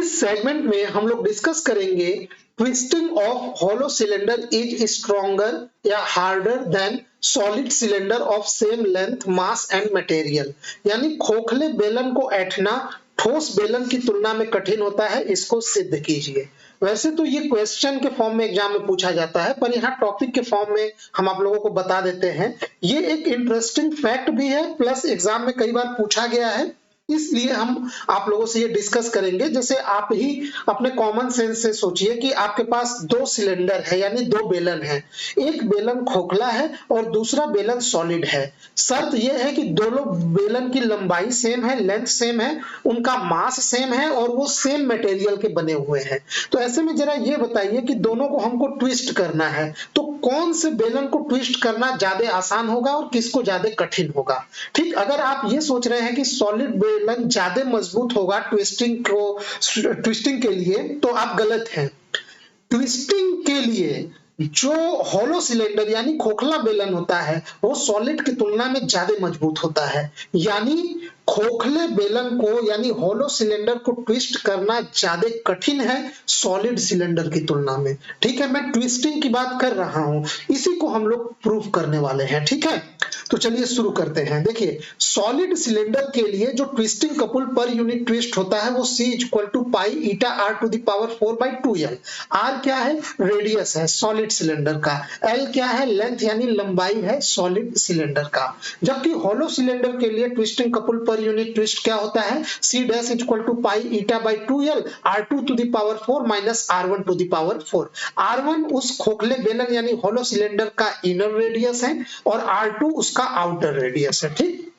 इस सेगमेंट में हम लोग डिस्कस करेंगे twisting of hollow cylinder is stronger या harder than solid cylinder of same length mass and material, यानी खोखले बेलन को ऐंठना ठोस बेलन की तुलना में कठिन होता है, इसको सिद्ध कीजिए। वैसे तो ये क्वेश्चन के फॉर्म में एग्जाम में पूछा जाता है, पर यहाँ टॉपिक के फॉर्म में हम आप लोगों को बता देते हैं। ये एक इंटरेस्टिंग फैक्ट भी है, प्लस एग्जाम में कई बार पूछा गया है, इसलिए हम आप लोगों से ये डिस्कस करेंगे। जैसे आप ही अपने कॉमन सेंस से सोचिए कि आपके पास दो सिलेंडर है, यानी दो बेलन है। एक बेलन खोखला है और दूसरा बेलन सॉलिड है। शर्त यह है कि दोनों बेलन की लंबाई सेम है, लेंथ सेम है, उनका मास सेम है और वो सेम मटेरियल के बने हुए हैं। तो ऐसे में जरा ये बताइए कि दोनों को हमको ट्विस्ट करना है, तो कौन से बेलन को ट्विस्ट करना ज्यादा आसान होगा और किसको ज्यादा कठिन होगा। ठीक, अगर आप ये सोच रहे हैं कि सॉलिड बेलन ज्यादा मजबूत होगा ट्विस्टिंग के लिए, तो आप गलत हैं। ट्विस्टिंग के लिए जो हॉलो सिलेंडर यानी खोखला बेलन होता है वो सॉलिड की तुलना में ज्यादा मजबूत होता है, यानी खोखले बेलन को यानी हॉलो सिलेंडर को ट्विस्ट करना ज्यादा कठिन है सॉलिड सिलेंडर की तुलना में। ठीक है, मैं ट्विस्टिंग की बात कर रहा हूं, इसी को हम लोग प्रूफ करने वाले हैं। ठीक है, तो चलिए शुरू करते हैं। देखिए, सॉलिड सिलेंडर के लिए जो ट्विस्टिंग कपुल पर यूनिट ट्विस्ट होता है वो C = pi eta r to the power 4/2l। r क्या है? रेडियस है सॉलिड सिलेंडर का। l क्या है? लेंथ यानी लंबाई है सॉलिड सिलेंडर का। जबकि हॉलो सिलेंडर के लिए ट्विस्टिंग कपुल पर यूनिट ट्विस्ट क्या होता है? C' = पाई ईटा/2l r2 to the power 4 minus r1 to the power 4। r1 उस खोखले बेलन यानी हॉलो सिलेंडर का इनर रेडियस है और r2 उसका आउटर रेडियस है। ठीक,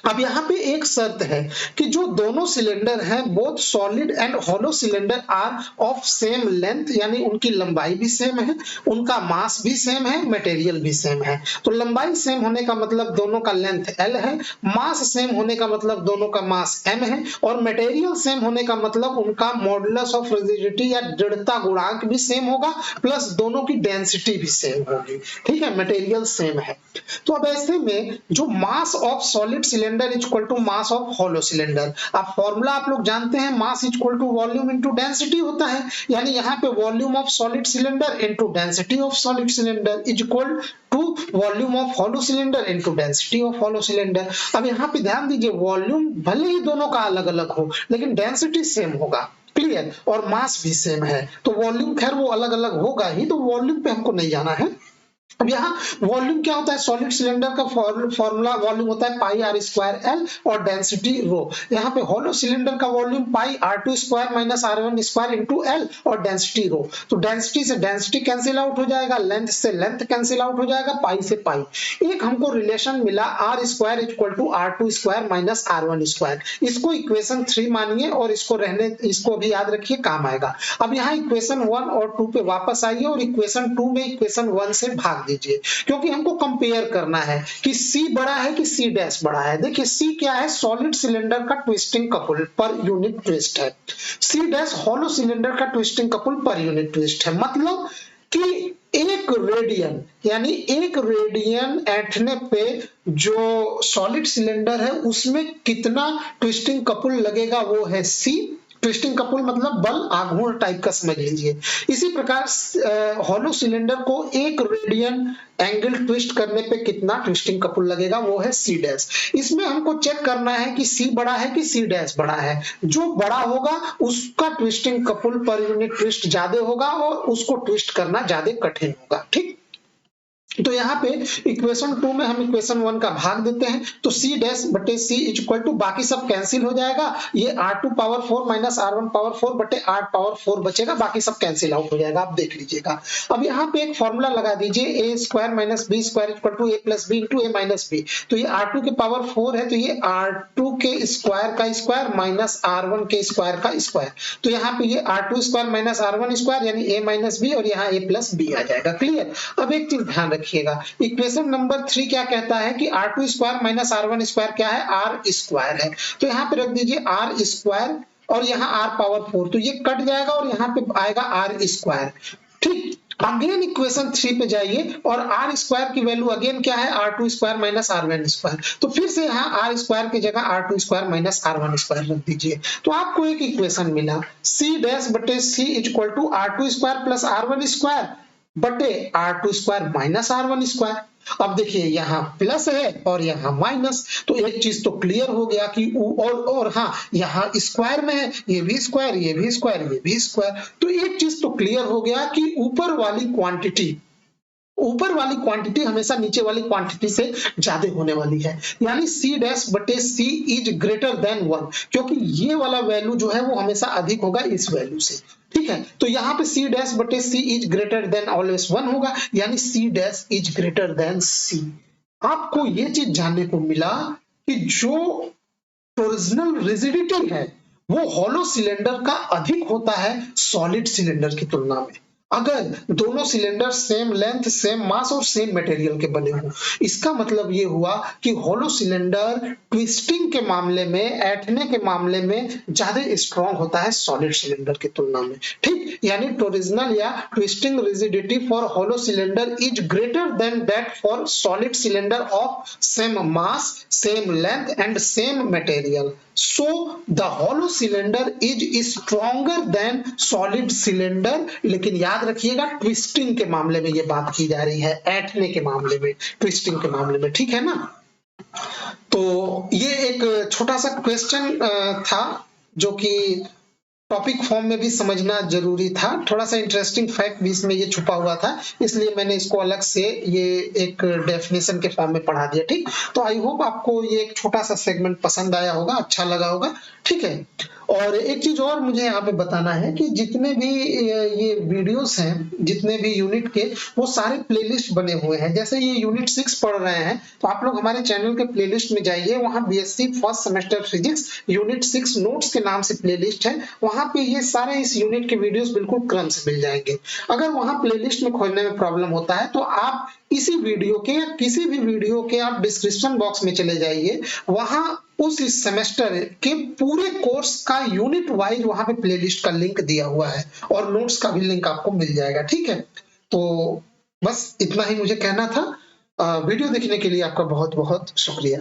अब यहाँ पे एक शर्त है कि जो दोनों सिलेंडर हैं, both solid and hollow cylinder are of same length, यानी उनकी लंबाई भी सेम है, उनका मास भी सेम है, मटेरियल भी सेम है। तो लंबाई सेम होने का मतलब दोनों का लेंथ L है, मास सेम होने का मतलब दोनों का मास M है, और मटेरियल सेम होने का मतलब उनका मॉडुलस ऑफ रिजिडिटी या दृढ़ता गुणांक भी सेम होगा, प्लस दोनों की डेंसिटी भी सेम होगी। ठीक है, मटेरियल सेम है। तो अब ऐसे में जो mass of solid cylinder equal to mass of hollow cylinder, अब फॉर्मूला आप लोग जानते हैं, mass equal to volume into density होता है, यानी यहाँ पे volume of solid cylinder into density of solid cylinder is equal to volume of hollow cylinder into density of hollow cylinder. अब यहाँ पे ध्यान दीजिए, वॉल्यूम भले ही दोनों का अलग अलग हो लेकिन डेंसिटी सेम होगा, क्लियर, और मास भी सेम है। तो वॉल्यूम खैर वो अलग अलग होगा ही, तो वॉल्यूम पे हमको नहीं जाना है। अब यहाँ वॉल्यूम क्या होता है? सॉलिड सिलेंडर का फॉर्मूला वॉल्यूम होता है पाई r² L और डेंसिटी रो। यहाँ पे हॉलो सिलेंडर का वॉल्यूम पाई r² minus r1² into L और डेंसिटी रो। तो डेंसिटी से डेंसिटी कैंसिल आउट हो जाएगा, लेंथ से लेंथ कैंसिल आउट हो जाएगा, पाई से पाई। एक हमको रिलेशन मिला r² = r2² माइनस r1²। इसको इक्वेशन 3 मानिए और इसको भी याद रखिए, काम आएगा। अब यहाँ इक्वेशन 1 और 2 पे वापस आइए और इक्वेशन 2 में इक्वेशन 1 से भाग दीजिए, क्योंकि हमको कंपेयर करना है कि C बड़ा है कि C' बड़ा है। देखिए C क्या है? सॉलिड सिलेंडर का ट्विस्टिंग कपुल पर यूनिट ट्विस्ट है। C' हॉलो सिलेंडर का ट्विस्टिंग कपुल पर यूनिट ट्विस्ट है। मतलब कि एक रेडियन ऐंठने पे जो सॉलिड सिलेंडर है उसमें कितना ट्विस्टिंग कपुल लगेगा वो है C। ट्विस्टिंग कपुल मतलब बल आघूर्ण टाइप का समझ लीजिए। इसी प्रकार हॉलो सिलेंडर को एक रेडियन एंगल ट्विस्ट करने पे कितना ट्विस्टिंग कपुल लगेगा वो है C'। इसमें हमको चेक करना है कि C बड़ा है कि C' बड़ा है। जो बड़ा होगा उसका ट्विस्टिंग कपुल पर यूनिट ट्विस्ट ज्यादा होगा और उसको ट्विस्ट करना ज्यादा कठिन होगा। ठीक, तो यहाँ पे इक्वेशन 2 में हम इक्वेशन 1 का भाग देते हैं, तो C'/C इक्वल टू बाकी सब कैंसिल हो जाएगा, ये r2 power 4 minus r1 power 4 बटे r पावर 4 बचेगा, बाकी सब कैंसिल आउट हो जाएगा। आप देख लीजिएगा। अब यहाँ पे एक फॉर्मूला लगा दीजिए, a² minus b² equal to a plus b into a minus b। तो ये r2 के पावर 4 है, तो ये r2 के स्क्वायर का स्क्वायर माइनस r1 के स्क्वायर का स्क्वायर। तो यहाँ पे ये r2² माइनस r1² यानी a माइनस b और यहाँ a प्लस b आ जाएगा। क्लियर। अब एक चीज ध्यान रखिएगा, इक्वेशन नंबर 3 क्या कहता है कि r2² माइनस r1² क्या है? r² है। तो यहाँ पे रख दीजिए r² और यहाँ r पावर 4, तो ये कट जाएगा और यहाँ पे आएगा r²। ठीक, अगेन इक्वेशन 3 पे जाइए और आर स्क्वायर की वैल्यू अगेन क्या है, R two square minus R one square. तो फिर से यहाँ आर स्क्वायर की जगह R two square minus R one square रख दीजिए, तो आपको एक इक्वेशन मिला सी डैश बटे C is equal to R two square plus R one square बटे R two square minus R one square. अब देखिए यहाँ प्लस है और यहाँ माइनस, तो एक चीज तो क्लियर हो गया कि और हाँ यहाँ स्क्वायर में है, ये भी स्क्वायर ये भी स्क्वायर ये भी स्क्वायर, तो एक चीज तो क्लियर हो गया कि ऊपर वाली क्वांटिटी हमेशा नीचे वाली क्वांटिटी से ज्यादा होने वाली है, यानी सी डैश बटे सी इज ग्रेटर देन 1, क्योंकि ये वाला वैल्यू जो है वो हमेशा अधिक होगा इस वैल्यू से। ठीक है, तो यहाँ पे सी डैश बटे C is greater than always 1 होगा, यानी C dash is greater than C. आपको ये चीज जानने को मिला कि जो टॉर्सनल रिजिडिटी है वो हॉलो सिलेंडर का अधिक होता है सॉलिड सिलेंडर की तुलना में, अगर दोनों cylinder same length same mass और सेम मटेरियल के बने हो। इसका मतलब ये हुआ कि हॉलो सिलेंडर ट्विस्टिंग के मामले में, ऐंठने के मामले में ज्यादा स्ट्रॉन्ग होता है सॉलिड सिलेंडर की तुलना में। ठीक, यानी टॉरिजनल या twisting rigidity for hollow cylinder is greater then that for solid cylinder of same mass same length and same material. So the hollow cylinder is stronger than solid cylinder, लेकिन याद रखिएगा twisting के मामले में ये बात की जा रही है, ऐंठने के मामले में, ट्विस्टिंग के मामले में। ठीक है ना, तो ये एक छोटा सा क्वेश्चन था जो कि टॉपिक फॉर्म में भी समझना जरूरी था, थोड़ा सा इंटरेस्टिंग फैक्ट भी इसमें ये छुपा हुआ था, इसलिए मैंने इसको अलग से ये एक डेफिनेशन के फॉर्म में पढ़ा दिया। ठीक, तो आई होप आपको ये एक छोटा सा सेगमेंट पसंद आया होगा, अच्छा लगा होगा। ठीक है, और एक चीज और मुझे यहाँ पे बताना है कि जितने भी ये वीडियोस हैं, जितने भी यूनिट के, वो सारे प्लेलिस्ट बने हुए हैं। जैसे ये यूनिट 6 पढ़ रहे हैं तो आप लोग हमारे चैनल के प्लेलिस्ट में जाइए, वहाँ BSc first semester physics unit 6 notes के नाम से प्लेलिस्ट है, वहाँ पे ये सारे इस यूनिट के वीडियोस बिल्कुल क्रम से मिल जाएंगे। अगर वहाँ प्लेलिस्ट में खोजने में प्रॉब्लम होता है तो आप इसी वीडियो के या किसी भी वीडियो के आप डिस्क्रिप्शन बॉक्स में चले जाइए, वहां उस सेमेस्टर के पूरे कोर्स का यूनिट वाइज वहां पे प्लेलिस्ट का लिंक दिया हुआ है और नोट्स का भी लिंक आपको मिल जाएगा। ठीक है, तो बस इतना ही मुझे कहना था। वीडियो देखने के लिए आपका बहुत बहुत शुक्रिया।